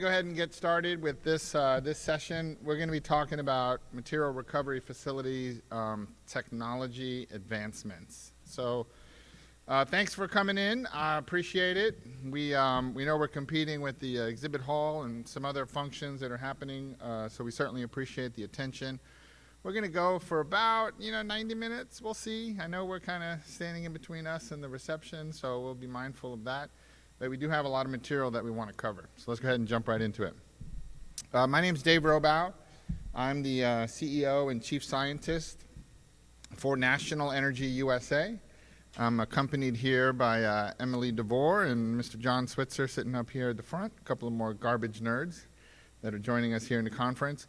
Go ahead and get started with this session. We're going to be talking about material recovery facilities technology advancements. So thanks for coming in. I appreciate it. We know we're competing with the exhibit hall and some other functions that are happening, so we certainly appreciate the attention. We're going to go for about 90 minutes. We'll see. I know we're kind of standing in between us and the reception, so we'll be mindful of that. But we do have a lot of material that we want to cover. So let's go ahead and jump right into it. My name is Dave Robau. I'm the CEO and Chief Scientist for National Energy USA. I'm accompanied here by Emily DeVore and Mr. John Switzer sitting up here at the front, a couple of more garbage nerds that are joining us here in the conference.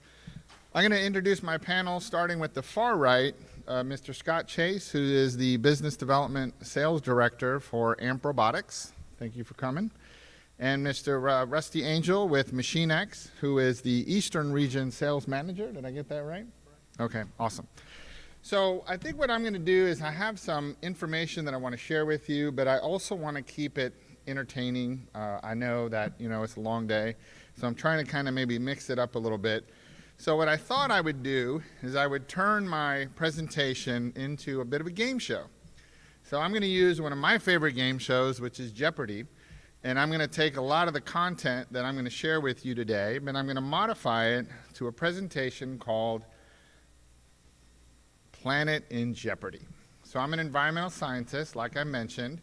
I'm going to introduce my panel starting with the far right, Mr. Scott Chase, who is the Business Development Sales Director for AMP Robotics. Thank you for coming. And Mr. Rusty Angel with MachineX, who is the Eastern Region Sales Manager. Did I get that right? Okay, awesome. So I think what I'm going to do is I have some information that I want to share with you, but I also want to keep it entertaining. I know that it's a long day, so I'm trying to kind of maybe mix it up a little bit. So what I thought I would do is I would turn my presentation into a bit of a game show. So I'm going to use one of my favorite game shows, which is Jeopardy, and I'm going to take a lot of the content that I'm going to share with you today, but I'm going to modify it to a presentation called Planet in Jeopardy. So I'm an environmental scientist, like I mentioned,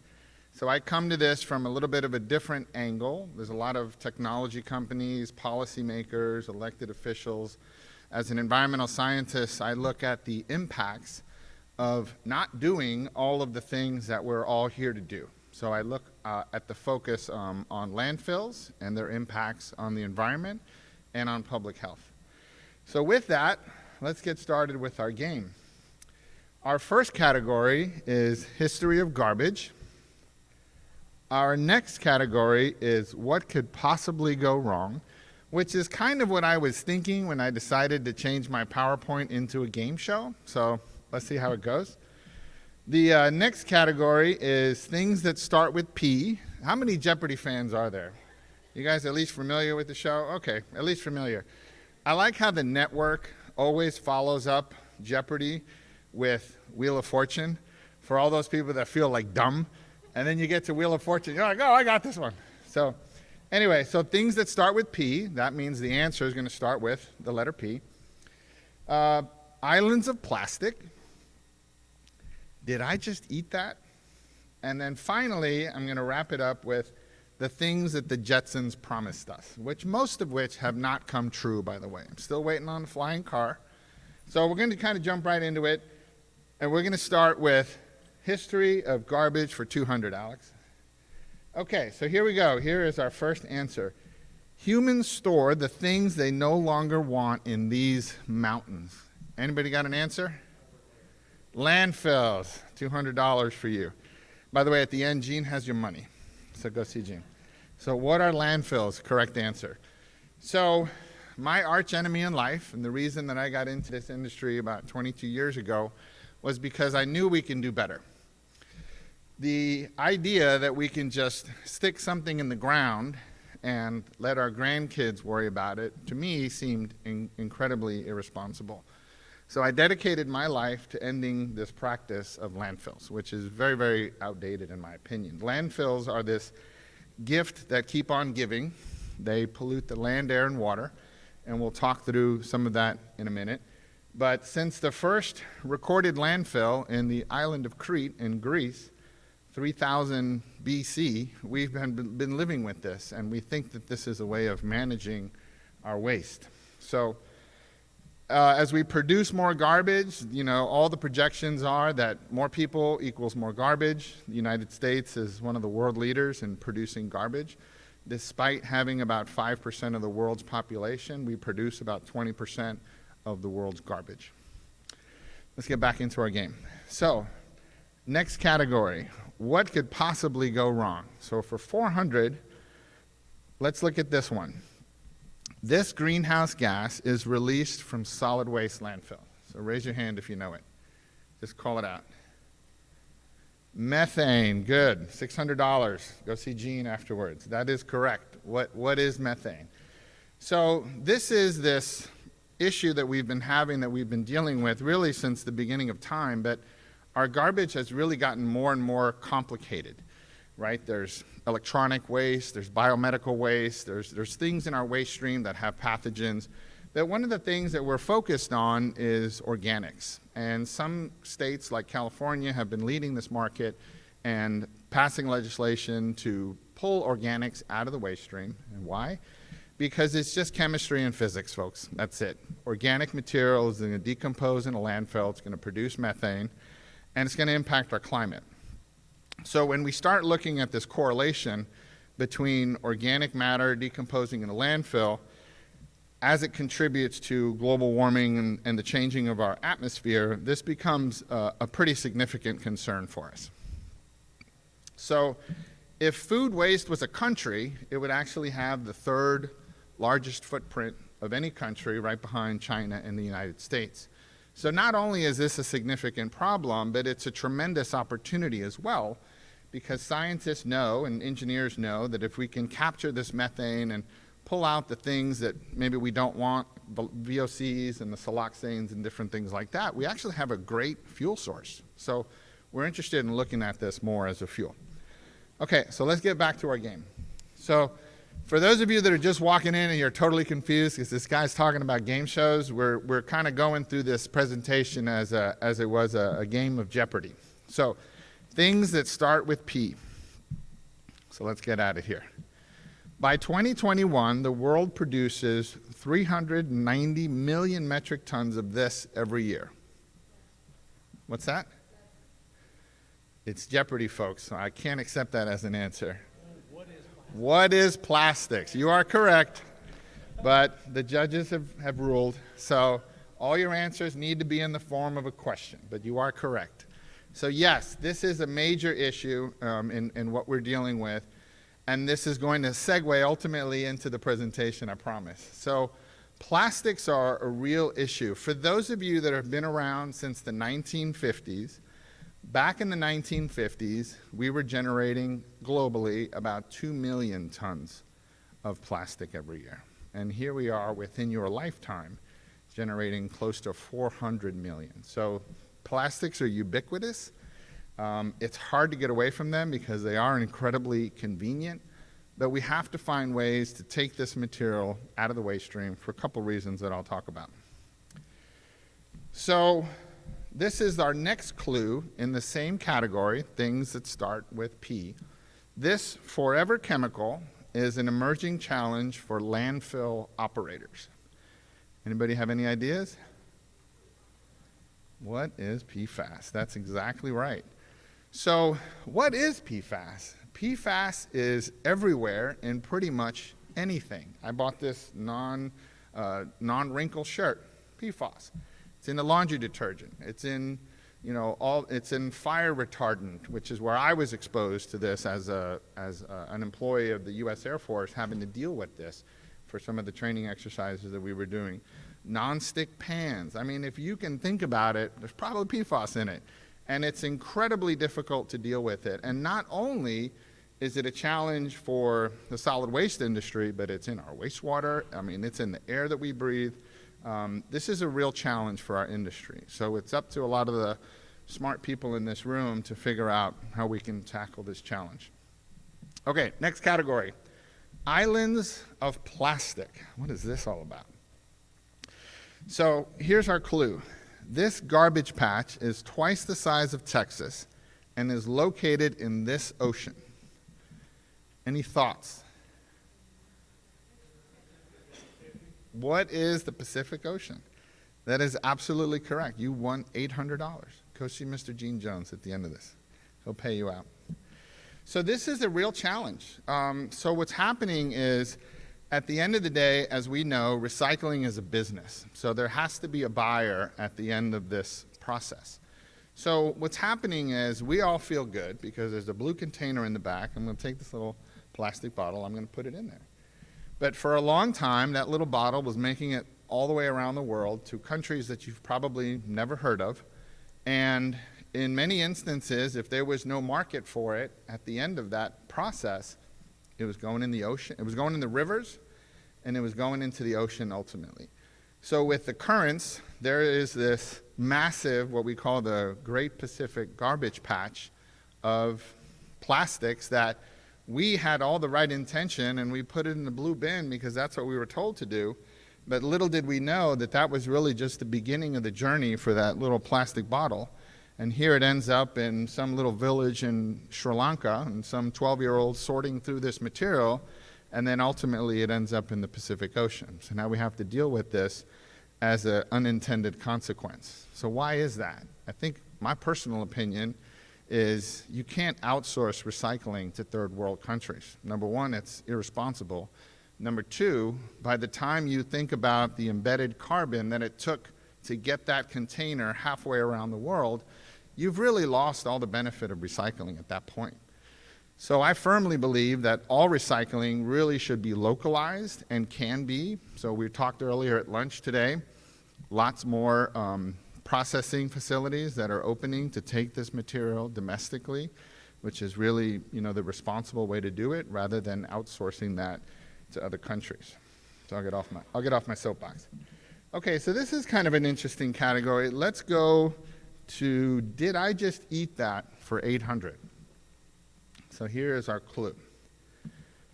so I come to this from a little bit of a different angle. There's a lot of technology companies, policymakers, elected officials. As an environmental scientist, I look at the impacts of not doing all of the things that we're all here to do. So I look at the focus on landfills and their impacts on the environment and on public health. So with that, let's get started with our game. Our first category is history of garbage. Our next category is what could possibly go wrong, which is kind of what I was thinking when I decided to change my PowerPoint into a game show. So let's see how it goes. The next category is things that start with P. How many Jeopardy fans are there? You guys at least familiar with the show? Okay, at least familiar. I like how the network always follows up Jeopardy with Wheel of Fortune for all those people that feel like dumb. And then you get to Wheel of Fortune, you're like, oh, I got this one. So anyway, so things that start with P, that means the answer is going to start with the letter P. Islands of plastic. Did I just eat that? And then finally, I'm going to wrap it up with the things that the Jetsons promised us, most of which have not come true, by the way. I'm still waiting on the flying car. So we're going to kind of jump right into it. And we're going to start with history of garbage for 200, Alex. Okay, so here we go. Here is our first answer. Humans store the things they no longer want in these mountains. Anybody got an answer? Landfills, $200 for you. By the way, at the end, Gene has your money. So go see Gene. So what are landfills? Correct answer. So my arch enemy in life, and the reason that I got into this industry about 22 years ago, was because I knew we can do better. The idea that we can just stick something in the ground and let our grandkids worry about it, to me, seemed incredibly irresponsible. So I dedicated my life to ending this practice of landfills, which is very, very outdated in my opinion. Landfills are this gift that keep on giving. They pollute the land, air, and water, and we'll talk through some of that in a minute. But since the first recorded landfill in the island of Crete in Greece, 3000 BC, we've been living with this, and we think that this is a way of managing our waste. So as we produce more garbage, all the projections are that more people equals more garbage. The United States is one of the world leaders in producing garbage. Despite having about 5% of the world's population, we produce about 20% of the world's garbage. Let's get back into our game. So, next category, what could possibly go wrong? So for 400, let's look at this one. This greenhouse gas is released from solid waste landfill. So raise your hand if you know it. Just call it out. Methane, good, $600. Go see Gene afterwards. That is correct. What is methane? So this is this issue that we've been having, that we've been dealing with really since the beginning of time, but our garbage has really gotten more and more complicated, right? There's electronic waste, there's biomedical waste, there's things in our waste stream that have pathogens. But one of the things that we're focused on is organics. And some states like California have been leading this market and passing legislation to pull organics out of the waste stream. And why? Because it's just chemistry and physics, folks. That's it. Organic material is going to decompose in a landfill. It's going to produce methane, and it's going to impact our climate. So when we start looking at this correlation between organic matter decomposing in a landfill, as it contributes to global warming and the changing of our atmosphere, this becomes a pretty significant concern for us. So if food waste was a country, it would actually have the third largest footprint of any country, right behind China and the United States. So not only is this a significant problem, but it's a tremendous opportunity as well, because scientists know and engineers know that if we can capture this methane and pull out the things that maybe we don't want, the VOCs and the siloxanes and different things like that, we actually have a great fuel source. So we're interested in looking at this more as a fuel. Okay, so let's get back to our game. So for those of you that are just walking in and you're totally confused because this guy's talking about game shows, we're kind of going through this presentation as it was a game of Jeopardy. So things that start with P. So let's get at it here. By 2021, the world produces 390 million metric tons of this every year. What's that? It's Jeopardy, folks. So I can't accept that as an answer. What is plastics? You are correct, but the judges have ruled. So all your answers need to be in the form of a question, but you are correct. So yes, this is a major issue in what we're dealing with, and this is going to segue ultimately into the presentation, I promise. So plastics are a real issue. For those of you that have been around since the 1950s, back in the 1950s, we were generating globally about 2 million tons of plastic every year. And here we are within your lifetime generating close to 400 million. So plastics are ubiquitous. It's hard to get away from them because they are incredibly convenient, but we have to find ways to take this material out of the waste stream for a couple reasons that I'll talk about. So this is our next clue in the same category, things that start with P. This forever chemical is an emerging challenge for landfill operators. Anybody have any ideas? What is PFAS? That's exactly right. So what is PFAS? PFAS is everywhere in pretty much anything. I bought this non-wrinkle shirt, PFAS. It's in the laundry detergent. It's in, it's in fire retardant, which is where I was exposed to this as an employee of the U.S. Air Force, having to deal with this for some of the training exercises that we were doing. Non-stick pans. I mean, if you can think about it, there's probably PFAS in it. And it's incredibly difficult to deal with it. And not only is it a challenge for the solid waste industry, but it's in our wastewater. I mean, it's in the air that we breathe. This is a real challenge for our industry. So it's up to a lot of the smart people in this room to figure out how we can tackle this challenge. Okay, next category. Islands of plastic. What is this all about? So here's our clue. This garbage patch is twice the size of Texas and is located in this ocean. Any thoughts? What is the Pacific Ocean? That is absolutely correct. You won $800. Go see Mr. Gene Jones at the end of this. He'll pay you out. So this is a real challenge. So what's happening is, at the end of the day, as we know, recycling is a business. So there has to be a buyer at the end of this process. So what's happening is we all feel good because there's a blue container in the back. I'm going to take this little plastic bottle. I'm going to put it in there. But for a long time, that little bottle was making it all the way around the world to countries that you've probably never heard of. And in many instances, if there was no market for it at the end of that process, it was going in the ocean, it was going in the rivers, and it was going into the ocean ultimately. So with the currents, there is this massive, what we call the Great Pacific Garbage Patch of plastics that we had all the right intention and we put it in the blue bin because that's what we were told to do. But little did we know that that was really just the beginning of the journey for that little plastic bottle. And here it ends up in some little village in Sri Lanka, and some 12-year-old sorting through this material, and then ultimately it ends up in the Pacific Ocean. So now we have to deal with this as an unintended consequence. So why is that? I think my personal opinion is you can't outsource recycling to third world countries. Number one, it's irresponsible. Number two, by the time you think about the embedded carbon that it took to get that container halfway around the world, you've really lost all the benefit of recycling at that point. So I firmly believe that all recycling really should be localized and can be. So we talked earlier at lunch today, lots more processing facilities that are opening to take this material domestically, which is really, the responsible way to do it rather than outsourcing that to other countries. So I'll get off my soapbox. Okay, so this is kind of an interesting category. Let's go to, did I just eat that for 800? So here is our clue.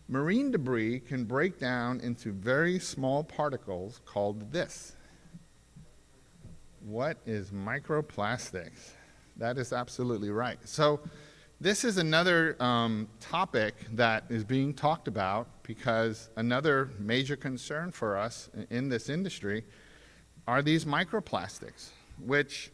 Marine debris can break down into very small particles called this. What is microplastics? That is absolutely right. So this is another topic that is being talked about because another major concern for us in this industry are these microplastics, which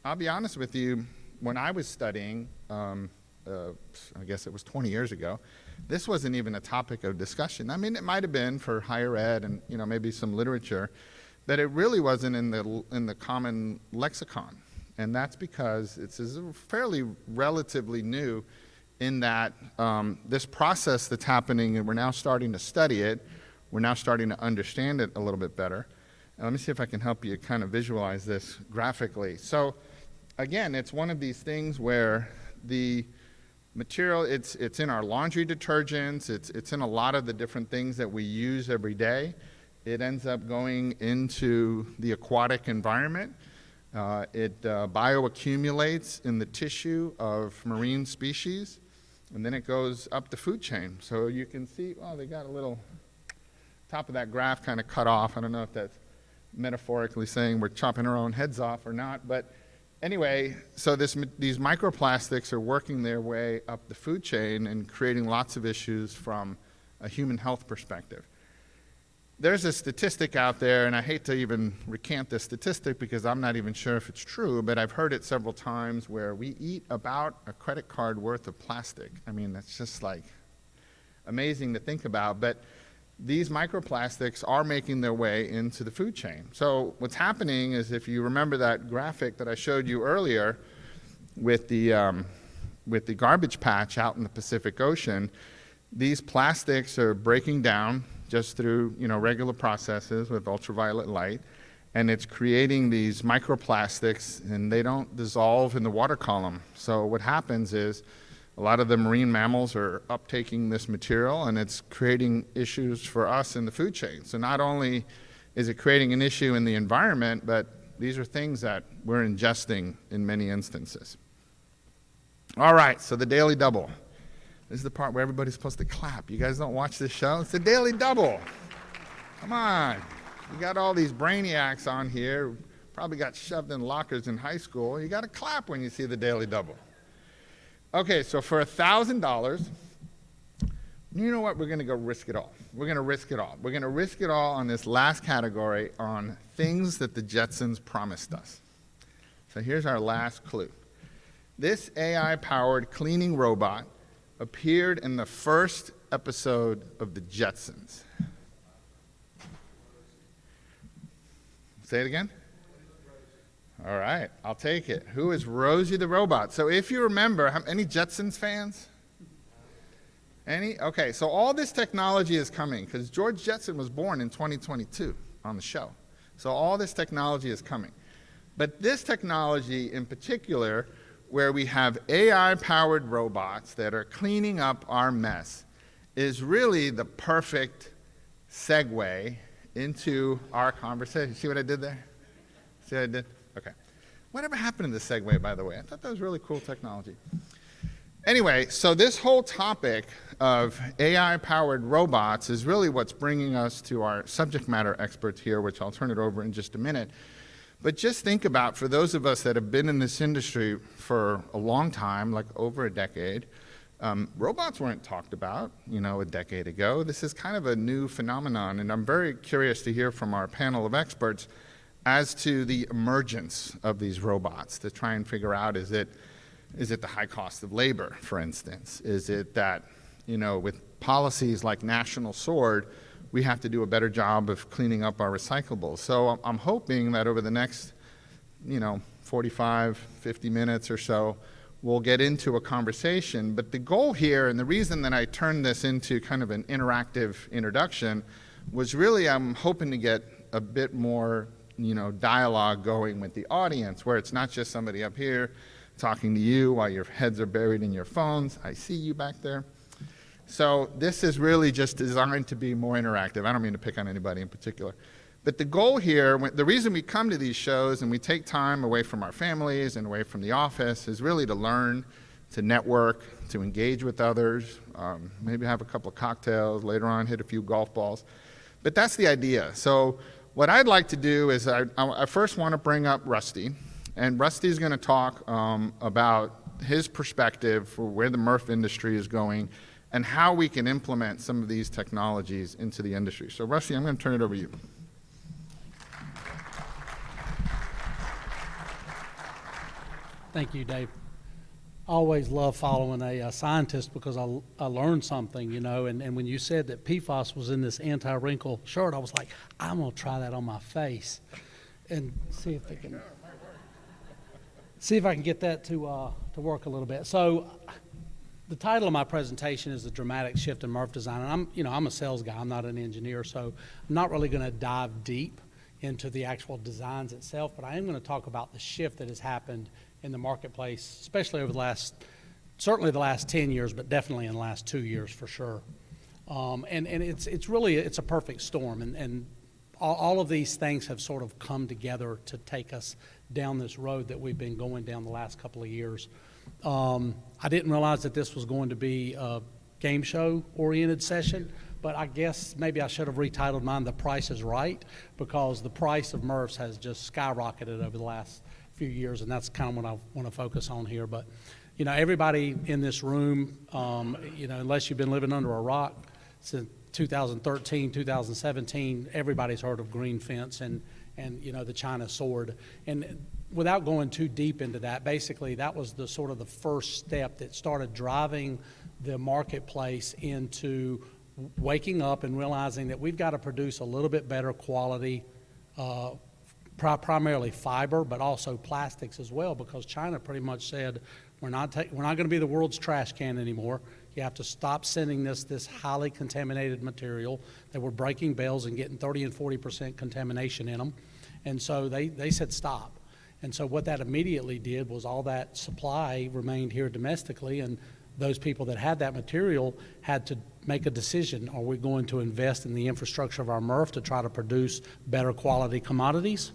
I'll be honest with you, when I was studying, I guess it was 20 years ago, this wasn't even a topic of discussion. I mean, it might have been for higher ed and maybe some literature, but it really wasn't in the common lexicon. And that's because it's fairly relatively new in that this process that's happening, and we're now starting to study it, we're now starting to understand it a little bit better. And let me see if I can help you kind of visualize this graphically. So again, it's one of these things where the material, it's in our laundry detergents, it's in a lot of the different things that we use every day. It ends up going into the aquatic environment. It bioaccumulates in the tissue of marine species, and then it goes up the food chain. So you can see, they got a little top of that graph kind of cut off. I don't know if that's metaphorically saying we're chopping our own heads off or not, but anyway, so these microplastics are working their way up the food chain and creating lots of issues from a human health perspective. There's a statistic out there, and I hate to even recant this statistic because I'm not even sure if it's true, but I've heard it several times where we eat about a credit card worth of plastic. I mean, that's just like amazing to think about, but these microplastics are making their way into the food chain. So what's happening is, if you remember that graphic that I showed you earlier with the garbage patch out in the Pacific Ocean, these plastics are breaking down just through regular processes with ultraviolet light, and it's creating these microplastics, and they don't dissolve in the water column. So what happens is a lot of the marine mammals are uptaking this material, and it's creating issues for us in the food chain. So not only is it creating an issue in the environment, but these are things that we're ingesting in many instances. All right, so the Daily Double. This is the part where everybody's supposed to clap. You guys don't watch this show? It's the Daily Double. Come on. You got all these brainiacs on here, probably got shoved in lockers in high school. You got to clap when you see the Daily Double. Okay, so for $1,000, you know what? We're going to go risk it all. We're going to risk it all. We're going to risk it all on this last category, on things that the Jetsons promised us. So here's our last clue. This AI-powered cleaning robot appeared in the first episode of the Jetsons. Say it again? All right, I'll take it. Who is Rosie the robot? So if you remember, any Jetsons fans? Any? Okay, so all this technology is coming because George Jetson was born in 2022 on the show. So all this technology is coming. But this technology in particular, where we have AI-powered robots that are cleaning up our mess, is really the perfect segue into our conversation. See what I did there? See what I did? Okay. Whatever happened to the segue, by the way? I thought that was really cool technology. Anyway, so this whole topic of AI-powered robots is really what's bringing us to our subject matter experts here, which I'll turn it over in just a minute. But just think about, for those of us that have been in this industry for a long time, like over a decade, robots weren't talked about, a decade ago. This is kind of a new phenomenon, and I'm very curious to hear from our panel of experts as to the emergence of these robots, to try and figure out, is it the high cost of labor, for instance? Is it that, with policies like National Sword, we have to do a better job of cleaning up our recyclables? So I'm hoping that over the next, 45, 50 minutes or so, we'll get into a conversation. But the goal here, and the reason that I turned this into kind of an interactive introduction, was really I'm hoping to get a bit more, dialogue going with the audience, where it's not just somebody up here talking to you while your heads are buried in your phones. I see you back there. So this is really just designed to be more interactive. I don't mean to pick on anybody in particular. But the goal here, the reason we come to these shows and we take time away from our families and away from the office, is really to learn, to network, to engage with others, maybe have a couple of cocktails, later on hit a few golf balls. But that's the idea. So what I'd like to do is I first want to bring up Rusty. And Rusty's going to talk about his perspective for where the MRF industry is going and how we can implement some of these technologies into the industry. So Rusty, I'm going to turn it over to you. Thank you, Dave. I always love following a scientist because I learned something, and when you said that PFAS was in this anti-wrinkle shirt, I was like, I'm going to try that on my face and see if I can get that to work a little bit. So the title of my presentation is The Dramatic Shift in MRF Design. And I'm a sales guy, I'm not an engineer, so I'm not really going to dive deep into the actual designs itself, but I am going to talk about the shift that has happened in the marketplace, especially over certainly the last 10 years, but definitely in the last 2 years for sure. And it's really a perfect storm, and all of these things have sort of come together to take us down this road that we've been going down the last couple of years. I didn't realize that this was going to be a game show oriented session, but I guess maybe I should have retitled mine The Price is Right, because the price of MRFs has just skyrocketed over the last few years, and that's kind of what I want to focus on here. But everybody in this room, unless you've been living under a rock since 2013, 2017, everybody's heard of green fence and the China sword. And without going too deep into that, basically that was the sort of the first step that started driving the marketplace into waking up and realizing that we've got to produce a little bit better quality, primarily fiber, but also plastics as well, because China pretty much said, we're not going to be the world's trash can anymore. You have to stop sending this highly contaminated material. They were breaking bales and getting 30 and 40% contamination in them. And so they said stop. And so what that immediately did was all that supply remained here domestically, and those people that had that material had to make a decision. Are we going to invest in the infrastructure of our MRF to try to produce better quality commodities?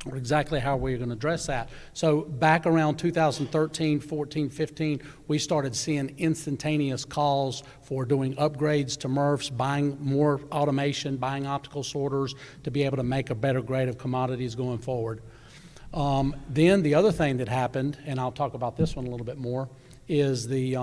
Or exactly how we're going to address that. So back around 2013, 14, 15, we started seeing instantaneous calls for doing upgrades to MRFs, buying more automation, buying optical sorters to be able to make a better grade of commodities going forward. Then the other thing that happened, and I'll talk about this one a little bit more, is there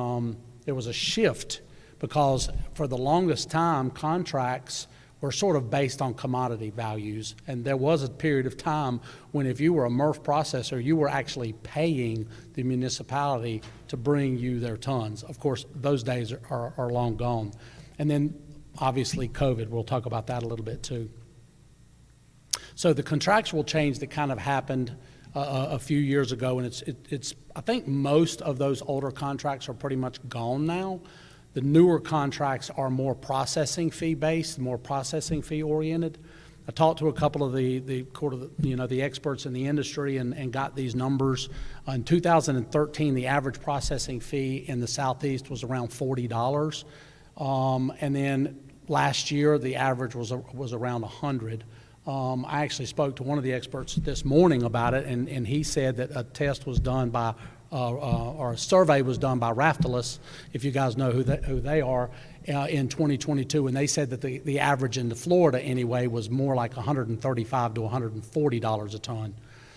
was a shift, because for the longest time, contracts were sort of based on commodity values. And there was a period of time when if you were a MRF processor, you were actually paying the municipality to bring you their tons. Of course, those days are long gone. And then obviously COVID, we'll talk about that a little bit too. So the contractual change that kind of happened a few years ago, and it's I think most of those older contracts are pretty much gone now. The newer contracts are more processing fee based, more processing fee oriented. I talked to a couple of the experts in the industry and got these numbers. In 2013, the average processing fee in the Southeast was around $40. And then last year, the average was around 100. I actually spoke to one of the experts this morning about it, and he said that a test was done by, or a survey was done by Raftalus, if you guys know who they are, in 2022, and they said that the average in Florida anyway was more like $135 to $140 a ton.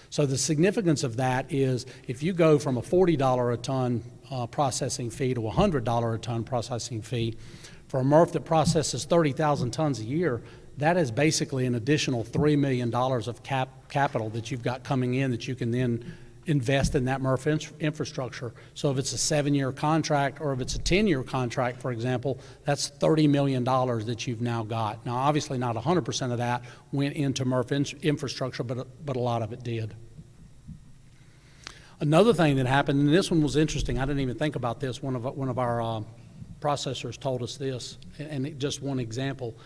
So the significance of that is if you go from a $40 a ton processing fee to a $100 a ton processing fee, for a MRF that processes 30,000 tons a year, that is basically an additional $3 million of capital that you've got coming in that you can then invest in that MRF infrastructure. So if it's a 7-year contract or if it's a 10-year contract, for example, that's $30 million that you've now got. Now, obviously not 100% of that went into MRF infrastructure, but a lot of it did. Another thing that happened, and this one was interesting, I didn't even think about this, one of our processors told us this, and just one example.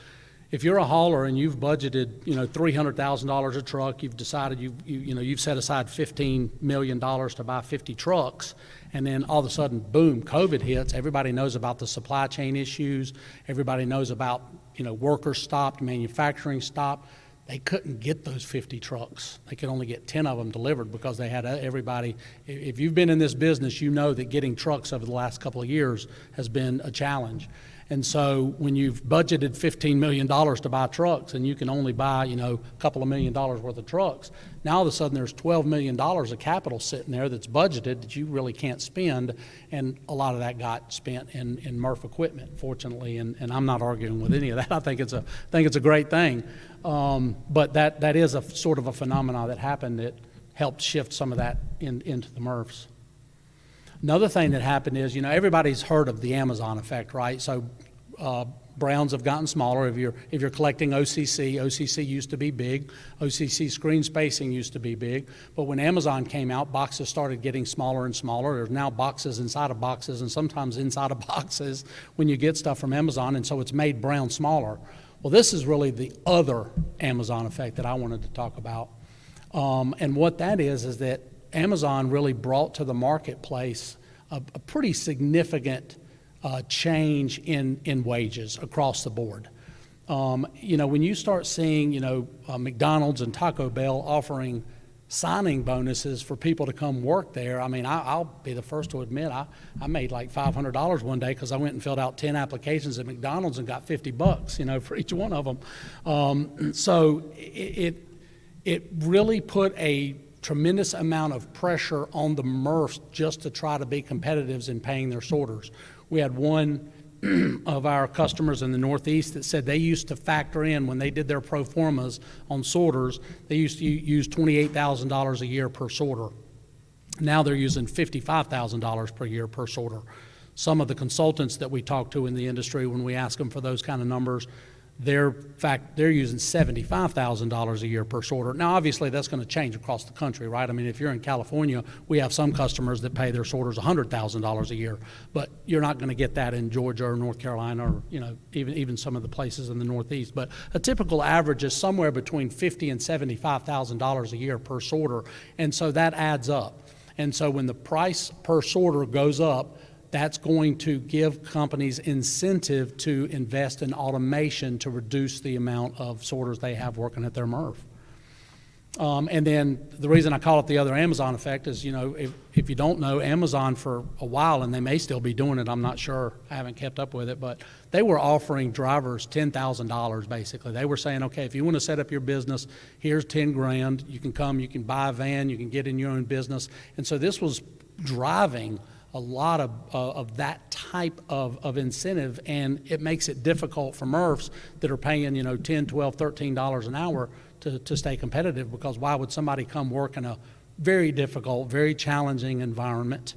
If you're a hauler and you've budgeted, $300,000 a truck, you've decided you've set aside $15 million to buy 50 trucks, and then all of a sudden, boom, COVID hits. Everybody knows about the supply chain issues. Everybody knows about, workers stopped, manufacturing stopped. They couldn't get those 50 trucks. They could only get 10 of them delivered because they had everybody. If you've been in this business, you know that getting trucks over the last couple of years has been a challenge. And so when you've budgeted $15 million to buy trucks and you can only buy, a couple of $1 million worth of trucks, now all of a sudden there's $12 million of capital sitting there that's budgeted that you really can't spend, and a lot of that got spent in MRF equipment, fortunately, and I'm not arguing with any of that. I think it's a great thing. But that is a sort of a phenomenon that happened that helped shift some of that into the MRFs. Another thing that happened is, everybody's heard of the Amazon effect, right? So browns have gotten smaller. If you're collecting OCC used to be big. OCC screen spacing used to be big. But when Amazon came out, boxes started getting smaller and smaller. There's now boxes inside of boxes and sometimes inside of boxes when you get stuff from Amazon, and so it's made brown smaller. Well, this is really the other Amazon effect that I wanted to talk about. And what that is that Amazon really brought to the marketplace a pretty significant change in wages across the board. When you start seeing, McDonald's and Taco Bell offering signing bonuses for people to come work there, I'll be the first to admit I made like $500 one day because I went and filled out 10 applications at McDonald's and got $50, for each one of them. So it really put a tremendous amount of pressure on the MRFs just to try to be competitive in paying their sorters. We had one of our customers in the Northeast that said they used to factor in, when they did their pro formas on sorters, they used to use $28,000 a year per sorter. Now they're using $55,000 per year per sorter. Some of the consultants that we talk to in the industry, when we ask them for those kind of numbers, they're using $75,000 a year per sorter. Now, obviously, that's going to change across the country, right? If you're in California, we have some customers that pay their sorters $100,000 a year, but you're not going to get that in Georgia or North Carolina or, even some of the places in the Northeast. But a typical average is somewhere between $50,000 and $75,000 a year per sorter, and so that adds up. And so when the price per sorter goes up, that's going to give companies incentive to invest in automation to reduce the amount of sorters they have working at their MRF. And then the reason I call it the other Amazon effect is, if you don't know, Amazon for a while, and they may still be doing it, I'm not sure, I haven't kept up with it, but they were offering drivers $10,000 basically. They were saying, okay, if you want to set up your business, here's 10 grand, you can come, you can buy a van, you can get in your own business. And so this was driving a lot of that type of incentive, and it makes it difficult for MRFs that are paying, $10, $12, $13 an hour to stay competitive, because why would somebody come work in a very difficult, very challenging environment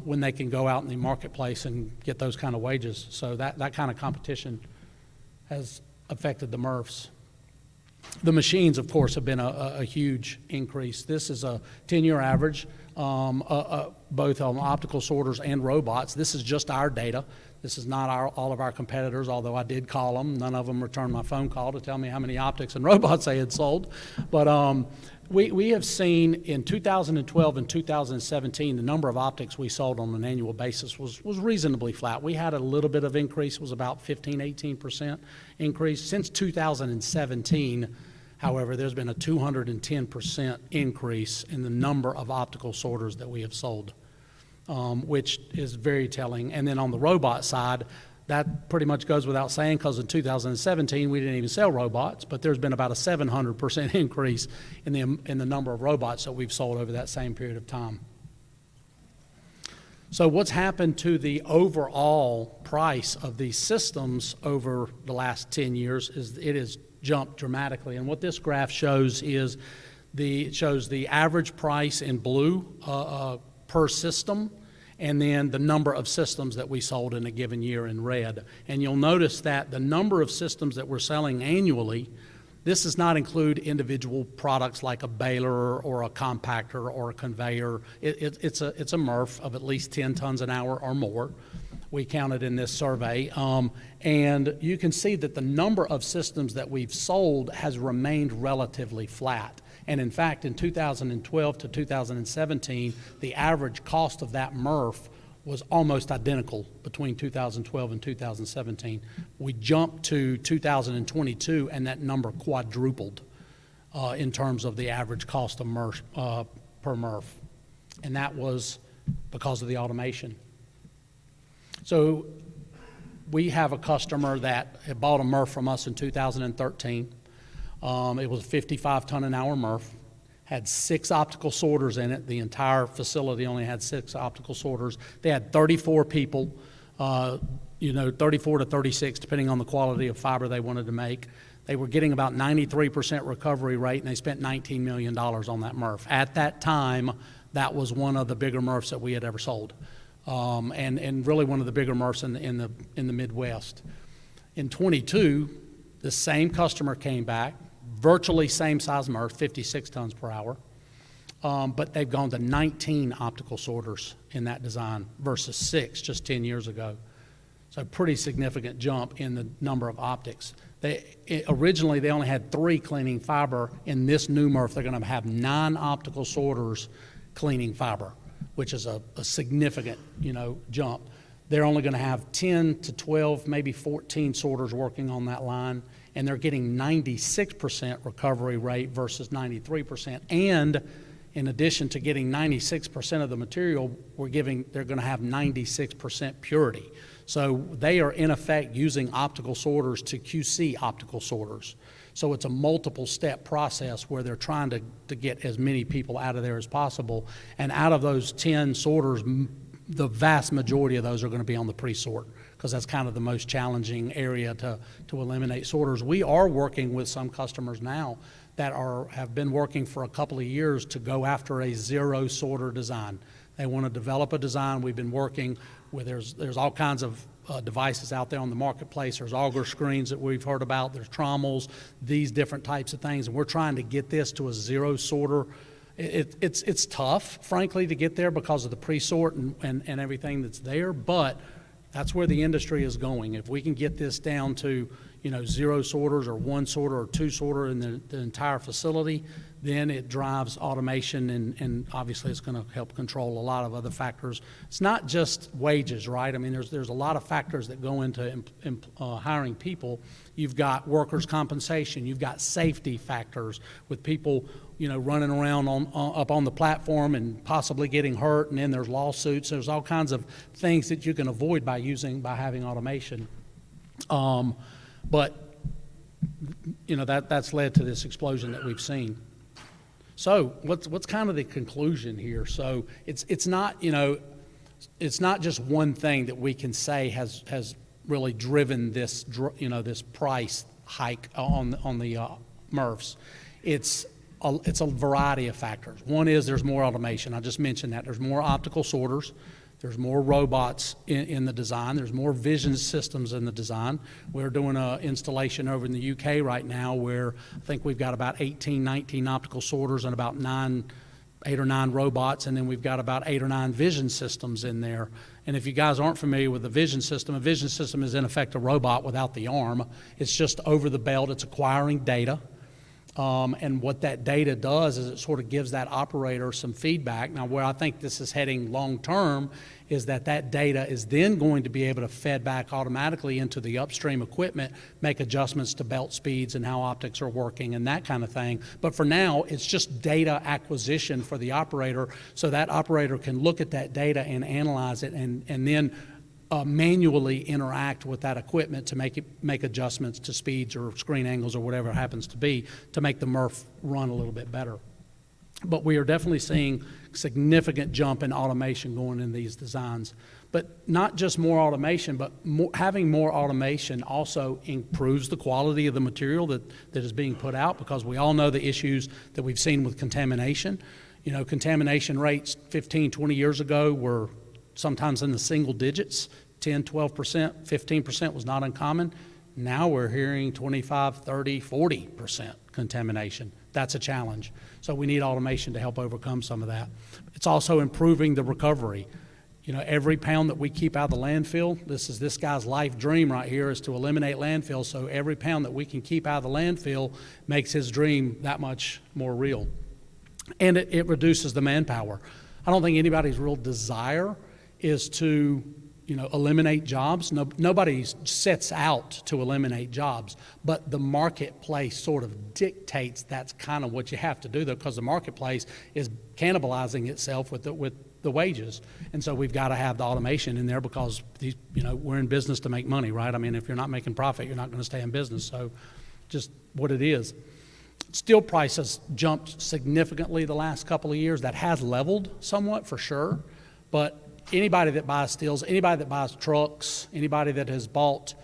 when they can go out in the marketplace and get those kind of wages? So that kind of competition has affected the MRFs. The machines, of course, have been a huge increase. This is a 10-year average, both on optical sorters and robots. This is just our data. This is not all of our competitors, although I did call them. None of them returned my phone call to tell me how many optics and robots they had sold. But we have seen in 2012 and 2017, the number of optics we sold on an annual basis was reasonably flat. We had a little bit of increase, was about 15, 18% increase. Since 2017, however, there's been a 210% increase in the number of optical sorters that we have sold, which is very telling. And then on the robot side, that pretty much goes without saying, because in 2017 we didn't even sell robots, but there's been about a 700% increase in the number of robots that we've sold over that same period of time. So what's happened to the overall price of these systems over the last 10 years is it has jumped dramatically. And what this graph shows is it shows the average price in blue per system, and then the number of systems that we sold in a given year in red. And you'll notice that the number of systems that we're selling annually, this does not include individual products like a baler or a compactor or a conveyor. It's a MRF of at least 10 tons an hour or more. We counted in this survey. And you can see that the number of systems that we've sold has remained relatively flat. And in fact, in 2012 to 2017, the average cost of that MRF was almost identical between 2012 and 2017. We jumped to 2022, and that number quadrupled in terms of the average cost of MRF, per MRF. And that was because of the automation. So we have a customer that had bought a MRF from us in 2013. It was a 55-ton-an-hour MRF, had 6 optical sorters in it. The entire facility only had 6 optical sorters. They had 34 people, 34 to 36, depending on the quality of fiber they wanted to make. They were getting about 93% recovery rate, and they spent $19 million on that MRF. At that time, that was one of the bigger MRFs that we had ever sold, and really one of the bigger MRFs in the Midwest. In 22, the same customer came back, virtually same size MRF, 56 tons per hour, but they've gone to 19 optical sorters in that design versus 6 just 10 years ago. So a pretty significant jump in the number of optics. Originally, they only had 3 cleaning fiber. In this new MRF, they're going to have 9 optical sorters cleaning fiber, which is a significant, jump. They're only going to have 10 to 12, maybe 14 sorters working on that line, and they're getting 96% recovery rate versus 93%. And in addition to getting 96% of the material, they're going to have 96% purity. So they are in effect using optical sorters to QC optical sorters. So it's a multiple step process where they're trying to get as many people out of there as possible. And out of those 10 sorters, the vast majority of those are going to be on the pre-sort, because that's kind of the most challenging area to eliminate sorters. We are working with some customers now that have been working for a couple of years to go after a zero sorter design. They want to develop a design. We've been working with, there's all kinds of devices out there on the marketplace. There's auger screens that we've heard about. There's trommels, these different types of things. And we're trying to get this to a zero sorter. It's tough, frankly, to get there because of the pre-sort and everything that's there, but that's where the industry is going. If we can get this down to, 0 sorters or 1 sorter or 2 sorter in the entire facility, then it drives automation, and obviously it's going to help control a lot of other factors. It's not just wages, right? I mean, there's a lot of factors that go into hiring people. You've got workers' compensation. You've got safety factors with people, running around up on the platform and possibly getting hurt, and then there's lawsuits. There's all kinds of things that you can avoid by having automation. But that's led to this explosion that we've seen. So what's kind of the conclusion here? So it's not just one thing that we can say has really driven this this price hike on the MRFs. It's a variety of factors. One is there's more automation. I just mentioned that. There's more optical sorters. There's more robots in the design. There's more vision systems in the design. We're doing an installation over in the UK right now where I think we've got about 18, 19 optical sorters and about 8 or 9 robots, and then we've got about 8 or 9 vision systems in there. And if you guys aren't familiar with a vision system is in effect a robot without the arm. It's just over the belt. It's acquiring data. And what that data does is it sort of gives that operator some feedback. Now, where I think this is heading long term is that data is then going to be able to fed back automatically into the upstream equipment, make adjustments to belt speeds and how optics are working and that kind of thing. But for now, it's just data acquisition for the operator, so that operator can look at that data and analyze it and then manually interact with that equipment to make adjustments to speeds or screen angles or whatever it happens to be to make the MRF run a little bit better. But we are definitely seeing significant jump in automation going in these designs. But not just more automation, but having more automation also improves the quality of the material that is being put out, because we all know the issues that we've seen with contamination. You know, contamination rates 15, 20 years ago were sometimes in the single digits, 10, 12%, 15% was not uncommon. Now we're hearing 25, 30, 40% contamination. That's a challenge. So we need automation to help overcome some of that. It's also improving the recovery. You know, every pound that we keep out of the landfill, this guy's life dream right here is to eliminate landfill, so every pound that we can keep out of the landfill makes his dream that much more real. And it reduces the manpower. I don't think anybody's real desire is to, you know, eliminate jobs. Nobody sets out to eliminate jobs, but the marketplace sort of dictates that's kind of what you have to do, though, because the marketplace is cannibalizing itself with the wages. And so we've got to have the automation in there, because these, you know, we're in business to make money, right? I mean, if you're not making profit, you're not going to stay in business. So just what it is. Steel prices jumped significantly the last couple of years. That has leveled somewhat for sure, but anybody that buys steels, anybody that buys trucks, anybody that has bought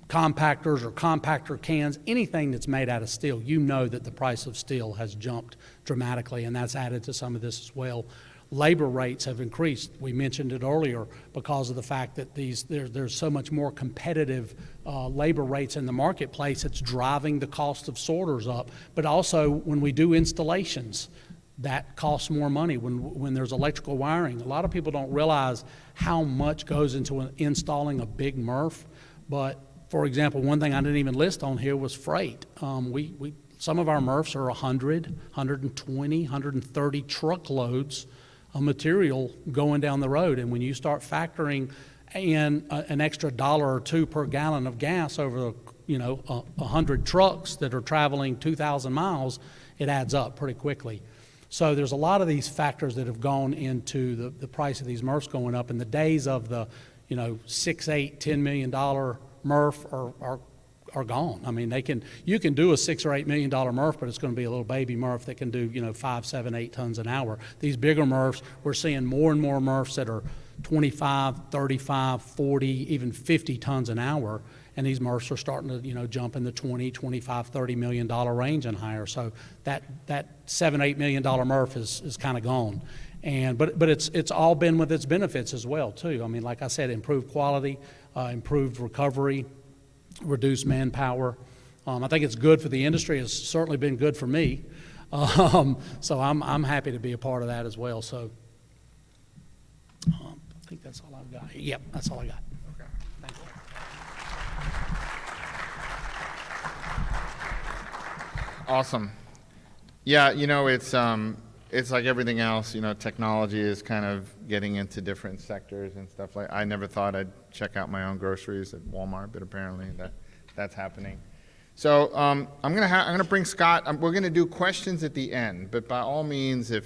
compactors or compactor cans, anything that's made out of steel, you know that the price of steel has jumped dramatically, and that's added to some of this as well. Labor rates have increased. We mentioned it earlier because of the fact that there's so much more competitive labor rates in the marketplace. It's driving the cost of sorters up. But also when we do installations, that costs more money. When there's electrical wiring, a lot of people don't realize how much goes into installing a big MRF. But for example, one thing I didn't even list on here was freight. Some of our MRFs are 100, 120, 130 truckloads of material going down the road. And when you start factoring in an extra $1 or $2 per gallon of gas over, 100 trucks that are traveling 2,000 miles, it adds up pretty quickly. So there's a lot of these factors that have gone into the price of these MRFs going up. And the days of the, $6, $8, $10 million MRF are gone. I mean, you can do a $6 or $8 million MRF, but it's going to be a little baby MRF that can do 5, 7, 8 tons an hour. These bigger MRFs, we're seeing more and more MRFs that are 25, 35, 40, even 50 tons an hour. And these MRFs are starting to jump in the 20, 25, $30 million range and higher. So that $7, $8 million MRF is kind of gone. But it's all been with its benefits as well too. I mean, like I said, improved quality, improved recovery, reduced manpower. I think it's good for the industry. It's certainly been good for me. So I'm happy to be a part of that as well. So I think that's all I've got. Yep, that's all I got. Okay. Thank you. Awesome. Yeah, it's like everything else. Technology is kind of getting into different sectors and stuff like. I never thought I'd check out my own groceries at Walmart, but apparently that's happening. So I'm gonna bring Scott. We're gonna do questions at the end, but by all means, if